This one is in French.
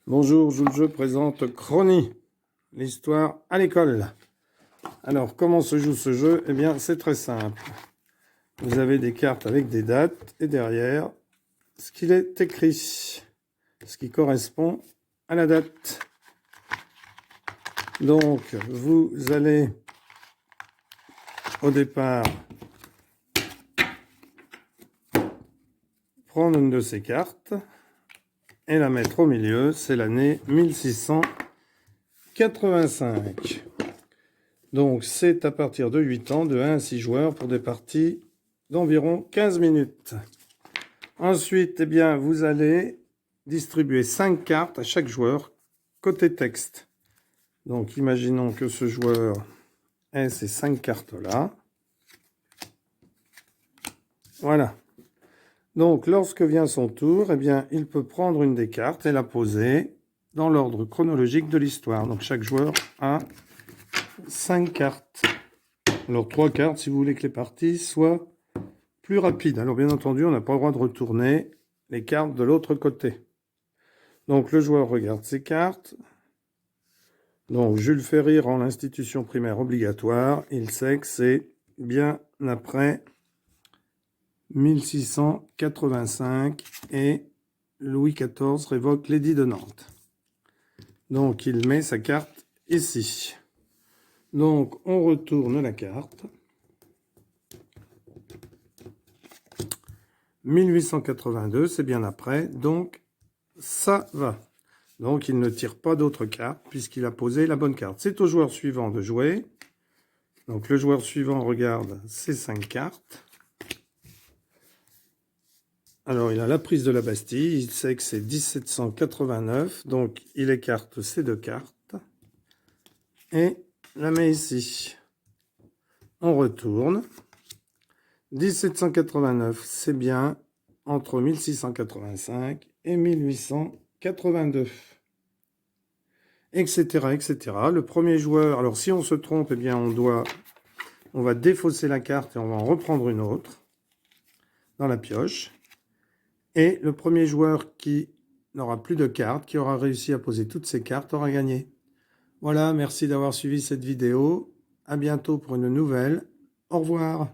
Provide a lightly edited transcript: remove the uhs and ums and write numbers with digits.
Bonjour, je présente Chrony, l'histoire à l'école. Alors, comment se joue ce jeu? Eh bien, c'est très simple. Vous avez des cartes avec des dates et derrière, ce qu'il est écrit, ce qui correspond à la date. Donc, vous allez au départ prendre une de ces cartes et la mettre au milieu. C'est l'année 1685. Donc, c'est à partir de 8 ans, de 1 à 6 joueurs pour des parties d'environ 15 minutes. Ensuite, eh bien, vous allez distribuer 5 cartes à chaque joueur côté texte. Donc, imaginons que ce joueur ait ces 5 cartes-là. Voilà. Donc, lorsque vient son tour, eh bien, il peut prendre une des cartes et la poser dans l'ordre chronologique de l'histoire. Donc, chaque joueur a 5 cartes. Alors, 3 cartes si vous voulez que les parties soient plus rapides. Alors, bien entendu, on n'a pas le droit de retourner les cartes de l'autre côté. Donc, le joueur regarde ses cartes. Donc, Jules Ferry rend l'institution primaire obligatoire. Il sait que c'est bien après 1685 et Louis XIV révoque l'édit de Nantes. Donc, il met sa carte ici. Donc, on retourne la carte. 1882, c'est bien après. Donc, ça va. Donc, il ne tire pas d'autres cartes puisqu'il a posé la bonne carte. C'est au joueur suivant de jouer. Donc, le joueur suivant regarde ses 5 cartes. Alors, il a la prise de la Bastille. Il sait que c'est 1789. Donc, il écarte ces 2 cartes. Et la met ici. On retourne. 1789, c'est bien entre 1685 et 1882. Etc., etc. Le premier joueur, alors si on se trompe, eh bien on va défausser la carte et on va en reprendre une autre dans la pioche. Et le premier joueur qui n'aura plus de cartes, qui aura réussi à poser toutes ses cartes, aura gagné. Voilà, merci d'avoir suivi cette vidéo. À bientôt pour une nouvelle. Au revoir.